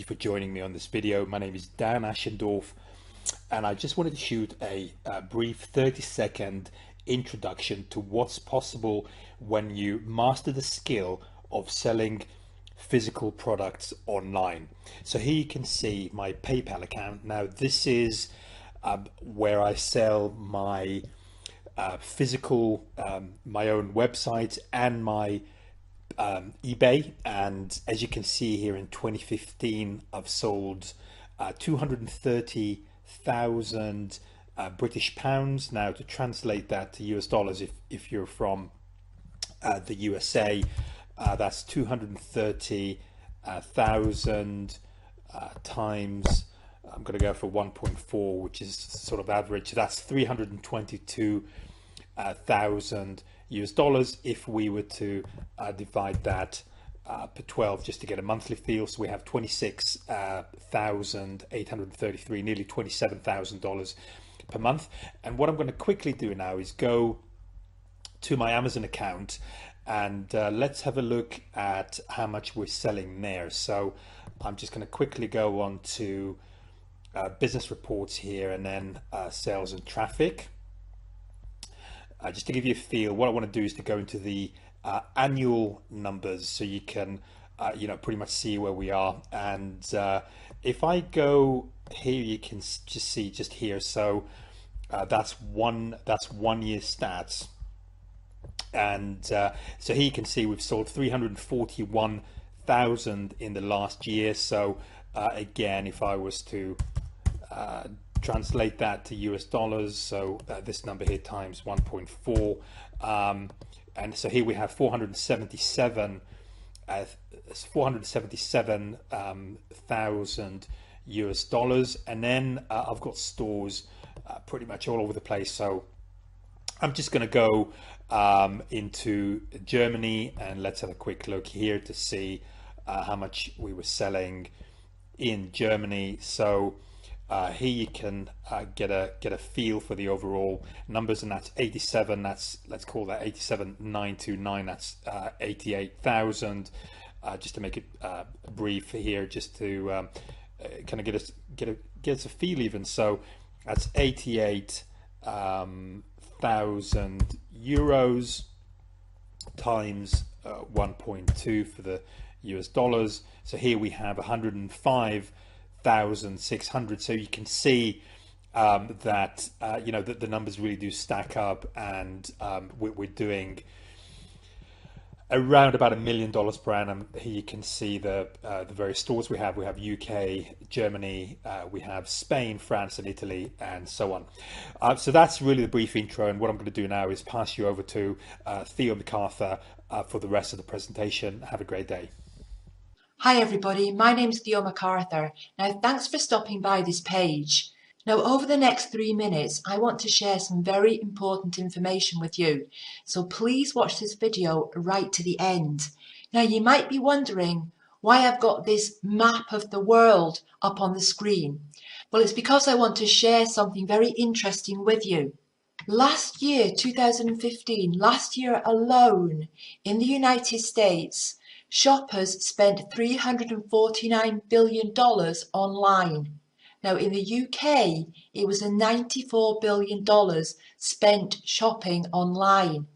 you for joining me on this video. My name is Dan Ashendorf, and I just wanted to shoot a brief 30-second introduction to what's possible when you master the skill of selling physical products online. So here you can see my PayPal account. Now this is where I sell my physical, my own website and my eBay. And as you can see here, in 2015 I've sold 230,000 British pounds. Now to translate that to US dollars, if you're from the USA, that's 230,000 times, I'm going to go for 1.4, which is sort of average. That's 322,000 US dollars if we were to divide that per 12 just to get a monthly feel. So we have 26,833, nearly $27,000 per month. And what I'm going to quickly do now is go to my Amazon account and let's have a look at how much we're selling there. So I'm just going to quickly go on to business reports here, and then sales and traffic. Just to give you a feel, what I want to do is to go into the annual numbers so you can pretty much see where we are. And if I go here, you can just see just here. So that's one year stats. And so here you can see we've sold 341,000 in the last year. So again, if I was to translate that to US dollars, so this number here times 1.4, and so here we have 477,000 US dollars. And then I've got stores pretty much all over the place. So I'm just going to go into Germany, and let's have a quick look here to see how much we were selling in Germany. So here you can get a feel for the overall numbers, and that's 87. Let's call that 87,929. That's 88,000. Just to make it brief here, just to kind of get us a feel even. So that's 88,000 euros times 1.2 for the US dollars. So here we have 105,600. So you can see that that the numbers really do stack up, and we're doing around about $1 million per annum. Here you can see the various stores we have. We have UK, Germany, we have Spain, France, and Italy, and so on. So that's really the brief intro. And what I'm going to do now is pass you over to Theo MacArthur for the rest of the presentation. Have a great day. Hi everybody, my name's Theo MacArthur. Now thanks for stopping by this page. Now over the next 3 minutes I want to share some very important information with you, so please watch this video right to the end. Now you might be wondering why I've got this map of the world up on the screen. Well, it's because I want to share something very interesting with you. Last year, 2015, last year alone in the United States, shoppers spent $349 billion online. Now in the UK, it was $94 billion spent shopping online.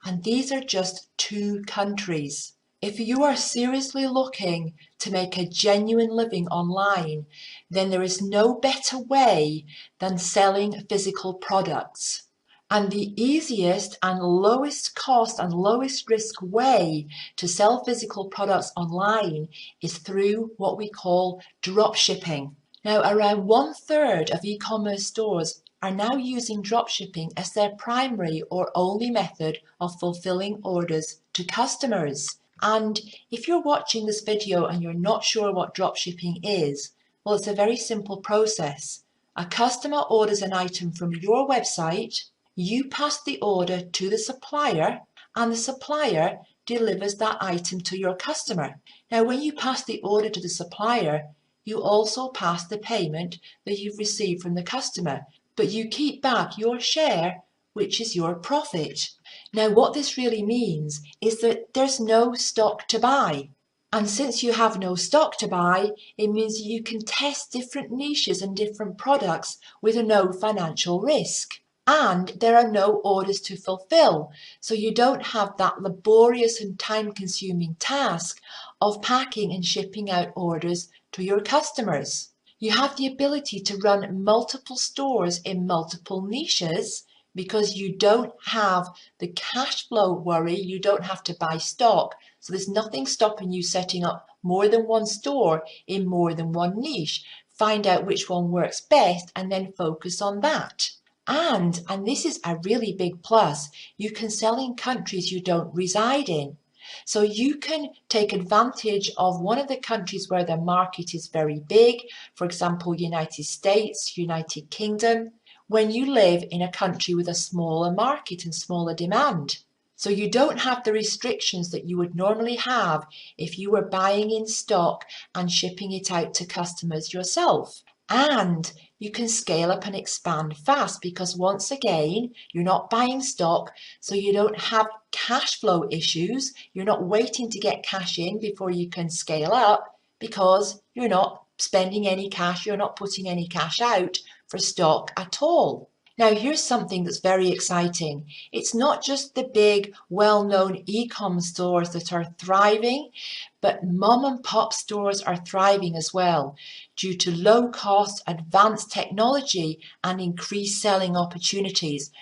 And these are just 2 countries. If you are seriously looking to make a genuine living online, then there is no better way than selling physical products. And the easiest and lowest cost and lowest risk way to sell physical products online is through what we call dropshipping. Now, around 1/3 of e-commerce stores are now using dropshipping as their primary or only method of fulfilling orders to customers. And if you're watching this video and you're not sure what dropshipping is, well, it's a very simple process. A customer orders an item from your website, you pass the order to the supplier, and the supplier delivers that item to your customer. Now, when you pass the order to the supplier, you also pass the payment that you've received from the customer, but you keep back your share, which is your profit. Now, what this really means is that there's no stock to buy. And since you have no stock to buy, it means you can test different niches and different products with no financial risk. And there are no orders to fulfill, so you don't have that laborious and time-consuming task of packing and shipping out orders to your customers. You have the ability to run multiple stores in multiple niches because you don't have the cash flow worry, you don't have to buy stock. So there's nothing stopping you setting up more than one store in more than one niche. Find out which one works best and then focus on that. And this is a really big plus, you can sell in countries you don't reside in. So you can take advantage of one of the countries where the market is very big, for example, United States, United Kingdom, when you live in a country with a smaller market and smaller demand. So you don't have the restrictions that you would normally have if you were buying in stock and shipping it out to customers yourself. And you can scale up and expand fast because once again, you're not buying stock, so you don't have cash flow issues. You're not waiting to get cash in before you can scale up because you're not spending any cash, you're not putting any cash out for stock at all. Now, here's something that's very exciting. It's not just the big, well-known e-com stores that are thriving, but mom and pop stores are thriving as well due to low cost, advanced technology and increased selling opportunities.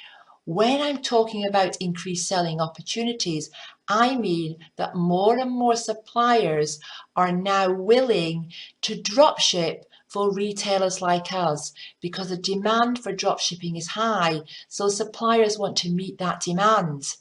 When I'm talking about increased selling opportunities, I mean that more and more suppliers are now willing to dropship for retailers like us because the demand for dropshipping is high, so suppliers want to meet that demand.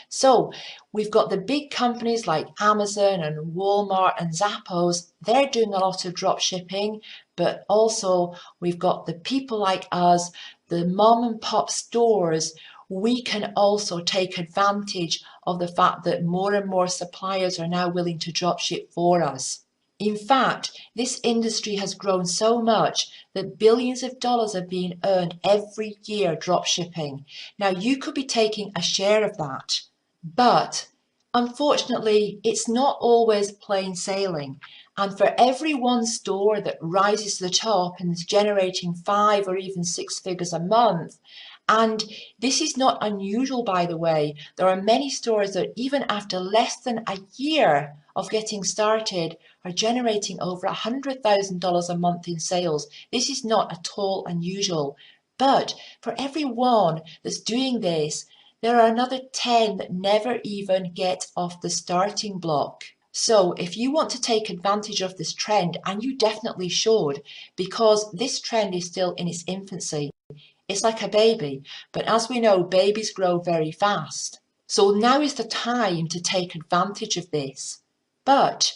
So we've got the big companies like Amazon and Walmart and Zappos, they're doing a lot of dropshipping, but also we've got the people like us, the mom and pop stores. We can also take advantage of the fact that more and more suppliers are now willing to dropship for us. In fact, this industry has grown so much that billions of dollars are being earned every year dropshipping. Now, you could be taking a share of that, but unfortunately, it's not always plain sailing. And for every one store that rises to the top and is generating 5 or even 6 figures a month, and this is not unusual, by the way. There are many stores that even after less than a year of getting started are generating over $100,000 a month in sales. This is not at all unusual. But for every one that's doing this, there are another 10 that never even get off the starting block. So if you want to take advantage of this trend, and you definitely should, because this trend is still in its infancy. It's like a baby, but as we know, babies grow very fast. So now is the time to take advantage of this. But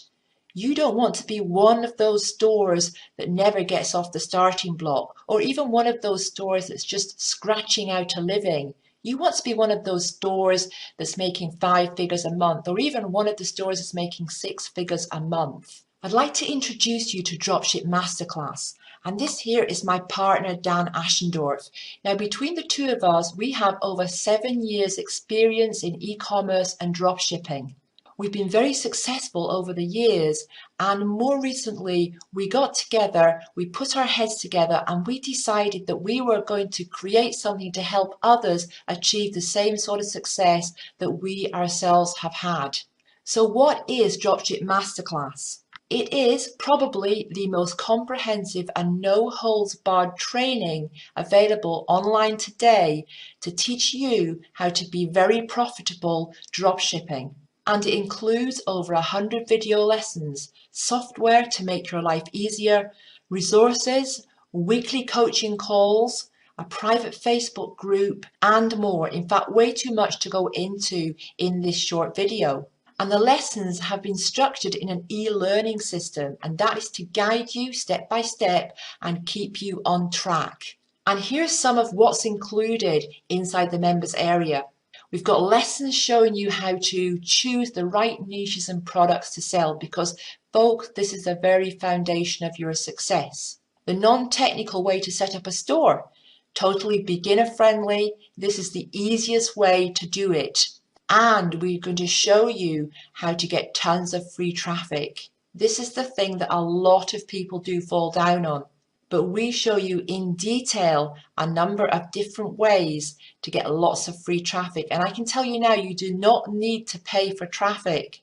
you don't want to be one of those stores that never gets off the starting block, or even one of those stores that's just scratching out a living. You want to be one of those stores that's making 5 figures a month, or even one of the stores that's making 6 figures a month. I'd like to introduce you to Dropship Masterclass. And this here is my partner, Dan Ashendorf. Now, between the two of us, we have over 7 years experience in e-commerce and dropshipping. We've been very successful over the years, and more recently, we got together, we put our heads together, and we decided that we were going to create something to help others achieve the same sort of success that we ourselves have had. So what is Dropship Masterclass? It is probably the most comprehensive and no-holds-barred training available online today to teach you how to be very profitable dropshipping. And it includes over 100 video lessons, software to make your life easier, resources, weekly coaching calls, a private Facebook group, and more. In fact, way too much to go into in this short video. And the lessons have been structured in an e-learning system, and that is to guide you step by step and keep you on track. And here's some of what's included inside the members area. We've got lessons showing you how to choose the right niches and products to sell because, folks, this is the very foundation of your success. The non-technical way to set up a store, totally beginner friendly. This is the easiest way to do it. And we're going to show you how to get tons of free traffic. This is the thing that a lot of people do fall down on. But we show you in detail a number of different ways to get lots of free traffic. And I can tell you now, you do not need to pay for traffic.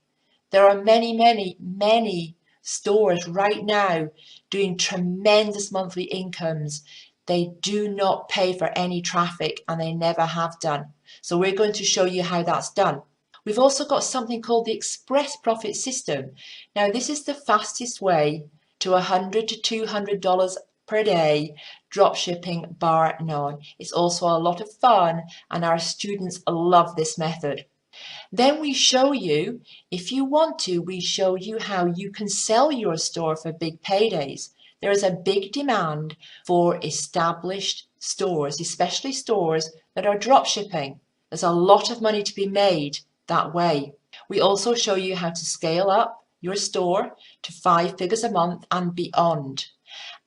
There are many stores right now doing tremendous monthly incomes. They do not pay for any traffic and they never have done. So we're going to show you how that's done. We've also got something called the Express Profit System. Now this is the fastest way to $100 to $200 per day dropshipping bar none. It's also a lot of fun and our students love this method. Then we show you, if you want to, we show you how you can sell your store for big paydays. There is a big demand for established stores, especially stores that are dropshipping. There's a lot of money to be made that way. We also show you how to scale up your store to 5 figures a month and beyond.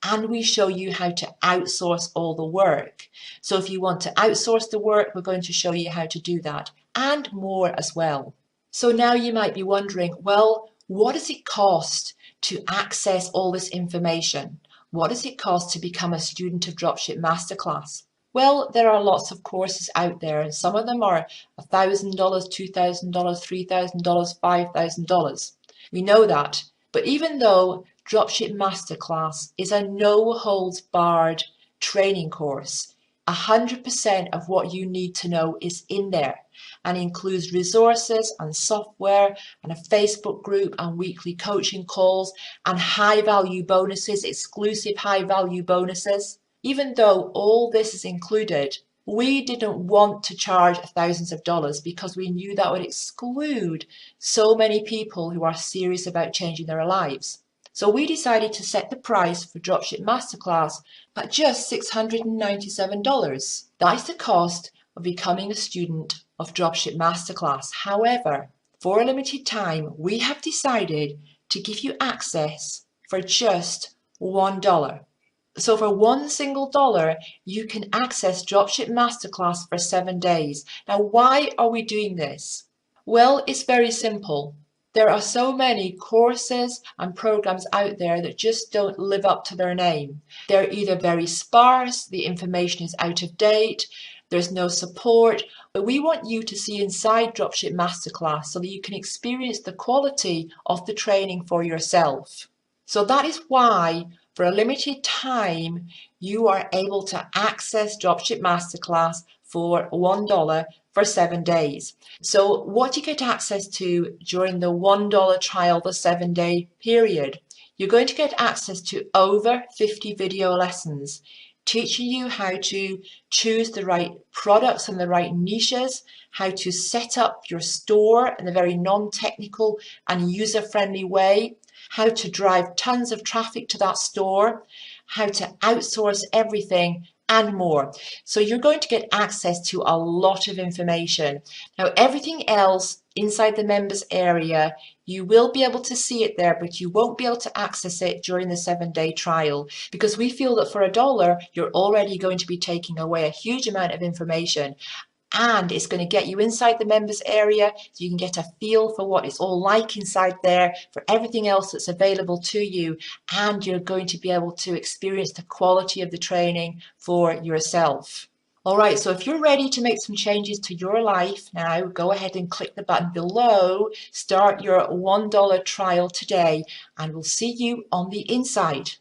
And we show you how to outsource all the work. So if you want to outsource the work, we're going to show you how to do that and more as well. So now you might be wondering, well, what does it cost to access all this information? What does it cost to become a student of Dropship Masterclass? Well, there are lots of courses out there, and some of them are $1,000, $2,000, $3,000, $5,000. We know that. But even though Dropship Masterclass is a no-holds-barred training course, 100% of what you need to know is in there and includes resources and software and a Facebook group and weekly coaching calls and high-value bonuses, exclusive high-value bonuses. Even though all this is included, we didn't want to charge thousands of dollars because we knew that would exclude so many people who are serious about changing their lives. So we decided to set the price for Dropship Masterclass at just $697. That is the cost of becoming a student of Dropship Masterclass. However, for a limited time, we have decided to give you access for just $1. So for one single dollar, you can access Dropship Masterclass for 7 days. Now, why are we doing this? Well, it's very simple. There are so many courses and programs out there that just don't live up to their name. They're either very sparse, the information is out of date, there's no support, but we want you to see inside Dropship Masterclass so that you can experience the quality of the training for yourself. So that is why, for a limited time, you are able to access Dropship Masterclass for $1 for 7 days. So what do you get access to during the $1 trial, the 7-day period? You're going to get access to over 50 video lessons teaching you how to choose the right products and the right niches, how to set up your store in a very non-technical and user-friendly way, how to drive tons of traffic to that store, how to outsource everything, and more. So you're going to get access to a lot of information. Now, everything else inside the members area, you will be able to see it there, but you won't be able to access it during the 7-day trial because we feel that for $1, you're already going to be taking away a huge amount of information. And it's going to get you inside the members area so you can get a feel for what it's all like inside there, for everything else that's available to you, and you're going to be able to experience the quality of the training for yourself. All right, so if you're ready to make some changes to your life now, go ahead and click the button below, start your $1 trial today, and we'll see you on the inside.